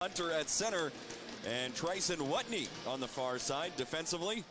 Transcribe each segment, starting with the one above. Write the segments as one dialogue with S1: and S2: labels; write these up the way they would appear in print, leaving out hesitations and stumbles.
S1: Hunter at center, and Tryson Watney on the far side defensively.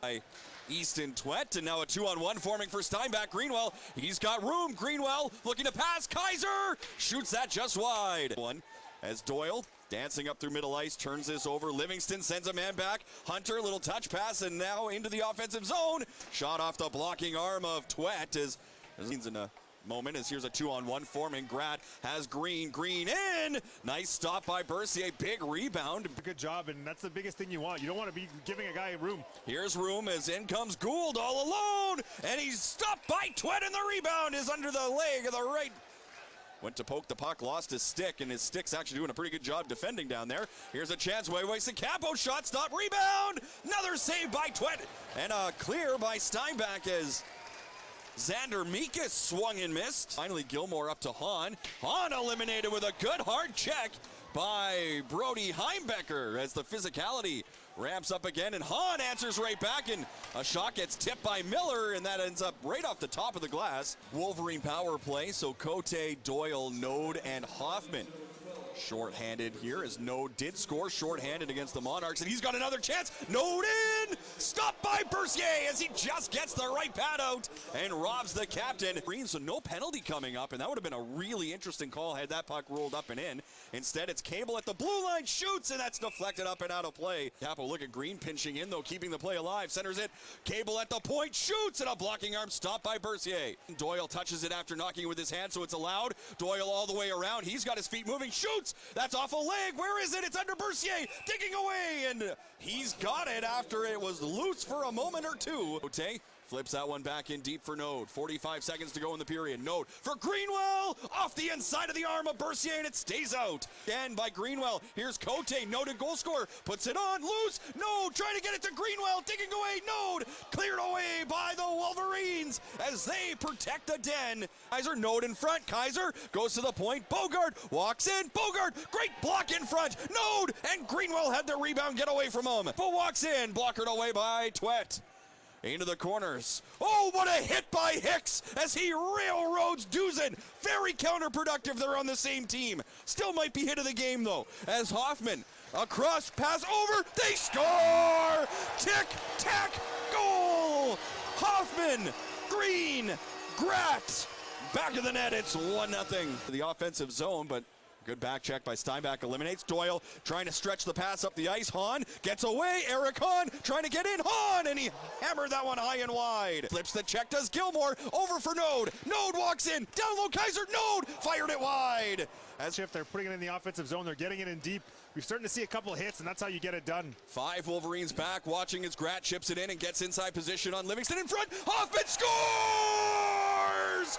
S1: By Easton Twett, and now a 2-on-1 forming for Steinbach. Greenwell, he's got room. Greenwell looking to pass. Kaiser shoots that just wide. One as Doyle dancing up through middle ice, turns this over. Livingston sends a man back. Hunter, little touch pass, and now into the offensive zone. Shot off the blocking arm of Twett as in a moment as here's a 2-on-1 forming. Grat has Green in. Nice stop by Bercier. Big rebound.
S2: Good job, and that's the biggest thing you want. You don't want to be giving a guy room.
S1: Here's room as in comes Gould all alone, and he's stopped by Twett, and the rebound is under the leg of the right. Went to poke the puck, lost his stick, and his stick's actually doing a pretty good job defending down there. Here's a chance. Waywayseecappo shot stop, rebound. Another save by Twett, and a clear by Steinbach as Xander Mikas swung and missed. Finally, Gilmore up to Hahn. Hahn eliminated with a good hard check by Brody Heimbecker as the physicality ramps up again, and Hahn answers right back, and a shot gets tipped by Miller, and that ends up right off the top of the glass. Wolverine power play, so Cote, Doyle, Node, and Hoffman short-handed here as Node did score short-handed against the Monarchs, and he's got another chance. Node in! Stopped by Bercier as he just gets the right pad out and robs the captain. Green, so no penalty coming up, and that would have been a really interesting call had that puck rolled up and in. Instead, it's Cable at the blue line, shoots, and that's deflected up and out of play. Cappo look at Green pinching in, though, keeping the play alive. Centers it. Cable at the point, shoots, and a blocking arm stopped by Bercier. Doyle touches it after knocking it with his hand, so it's allowed. Doyle all the way around. He's got his feet moving, shoots. That's off a leg. Where is it? It's under Bercier. Digging away, and he's got it after it was loose for a moment or two. Cote flips that one back in deep for Node. 45 seconds to go in the period. Node for Greenwell off the inside of the arm of Bercier, and it stays out. Again by Greenwell. Here's Cote, noted goal scorer, puts it on, loose. Node trying to get it to Greenwell, digging away. Node cleared away by the Wolverines as they protect the den. Kaiser, Node in front. Kaiser goes to the point. Bogart walks in. Bogart, great block in front. Node and Greenwell had the rebound, get away from him. Bo walks in, blockered away by Twett. Into the corners. Oh, what a hit by Hicks as he railroads Duzen. Very counterproductive. They're on the same team. Still might be hit of the game, though, as Hoffman across, pass over. They score! Tick, tack, goal! Hoffman, Green, Grat. Back of the net, it's 1-0. The offensive zone, but good back check by Steinbach, eliminates Doyle, trying to stretch the pass up the ice. Hahn gets away. Eric Hahn trying to get in. Hahn, and he hammered that one high and wide. Flips the check, does Gilmore. Over for Node. Node walks in. Down low, Kaiser. Node fired it wide.
S2: As if they're putting it in the offensive zone, they're getting it in deep. We're starting to see a couple of hits, and that's how you get it done. 5
S1: Wolverines back, watching as Grat chips it in and gets inside position on Livingston in front. Hoffman scores!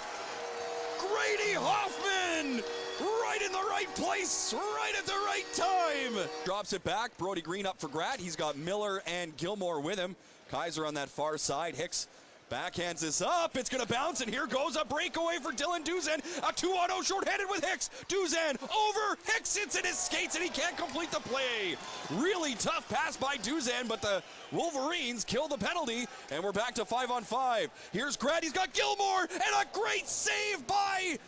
S1: Grady Hoffman! Right in the right place, right at the right time. Drops it back. Brody Green up for Grat. He's got Miller and Gilmore with him. Kaiser on that far side. Hicks backhands this up. It's going to bounce, and here goes a breakaway for Dylan Duzen. A 2-on-0 short-handed with Hicks. Duzen over. Hicks sits in his skates, and he can't complete the play. Really tough pass by Duzen, but the Wolverines kill the penalty, and we're back to 5-on-5. Here's Grat. He's got Gilmore, and a great save by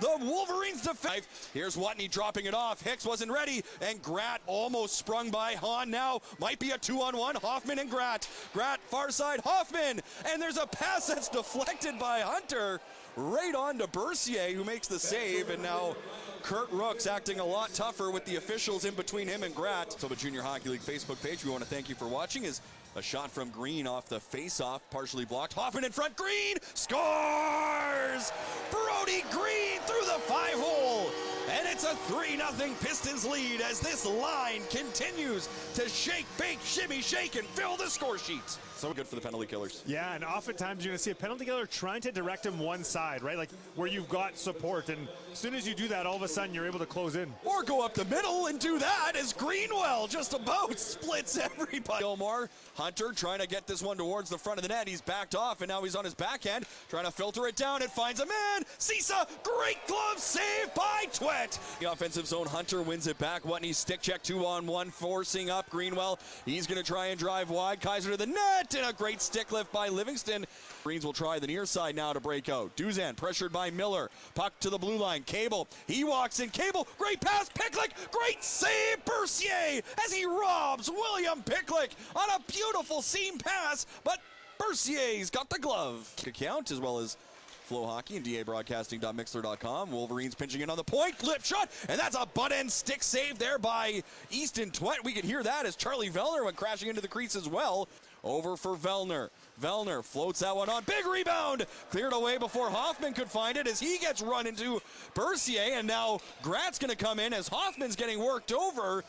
S1: the Wolverines defense. Here's Watney dropping it off. Hicks wasn't ready, and Grat almost sprung by Hahn. Now might be a 2-on-1. Hoffman and Grat. Grat far side. Hoffman, and there's a pass that's deflected by Hunter right on to Bercier, who makes the save, and now Kurt Rook's acting a lot tougher with the officials in between him and Grat. So the Junior Hockey League Facebook page, we want to thank you for watching. Is a shot from Green off the face-off, partially blocked. Hoffman in front. Green scores! Brody Green through the 5-hole, and it's a 3-0 Pistons lead as this line continues to shake, bake, shimmy, shake, and fill the score sheet. So good for the penalty killers.
S2: Yeah, and oftentimes you're going to see a penalty killer trying to direct him one side, right? Like where you've got support, and as soon as you do that, all of a sudden you're able to close in.
S1: Or go up the middle and do that as Greenwell just about splits everybody. Gilmore, Hunter trying to get this one towards the front of the net. He's backed off, and now he's on his backhand, trying to filter it down. It finds a man. Cisa, great glove save by Twett. The offensive zone, Hunter wins it back. Watney stick check, 2-on-1, forcing up Greenwell. He's going to try and drive wide. Kaiser to the net. Twet, and a great stick lift by Livingston. Greens will try the near side now to break out. Duzan pressured by Miller. Puck to the blue line. Cable. He walks in. Cable. Great pass. Picklick. Great save. Bercier as he robs William Picklick on a beautiful seam pass. But Bercier's got the glove. Account as well as Flow Hockey and dabroadcasting.mixler.com. Wolverines pinching in on the point. Lip shot. And that's a butt end stick save there by Easton Twet. We could hear that as Charlie Vellner went crashing into the crease as well. Over for Vellner. Vellner floats that one on. Big rebound. Cleared away before Hoffman could find it as he gets run into Bercier. And now Gratt's going to come in as Hoffman's getting worked over.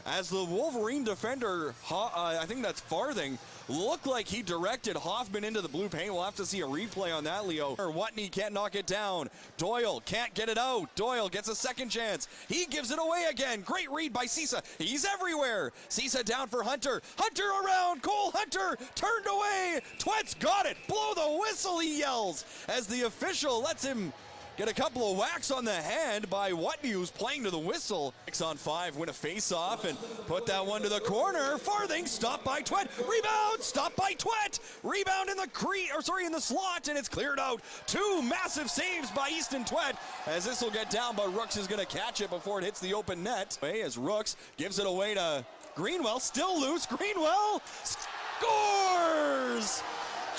S1: As the Wolverine defender, I think that's Farthing, looked like he directed Hoffman into the blue paint. We'll have to see a replay on that, Leo. Watney can't knock it down. Doyle can't get it out. Doyle gets a second chance. He gives it away again. Great read by Cisa. He's everywhere. Cisa down for Hunter. Hunter around. Cole Hunter turned away. Twet's got it. Blow the whistle, he yells, as the official lets him get a couple of whacks on the hand by Watney, who's playing to the whistle. 6-on-5, win a face-off and put that one to the corner. Farthing stopped by Twet. Rebound, stopped by Twet. Rebound in the slot, and it's cleared out. Two massive saves by Easton Twet as this will get down, but Rooks is going to catch it before it hits the open net. As Rooks gives it away to Greenwell, still loose. Greenwell scores!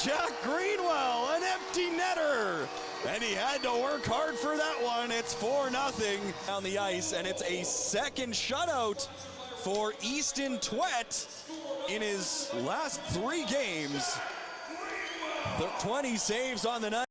S1: Jack Greenwell, an empty netter. And he had to work hard for that one. It's 4-0 down the ice, and it's a second shutout for Easton Twet in his last 3 games. The 20 saves on the night.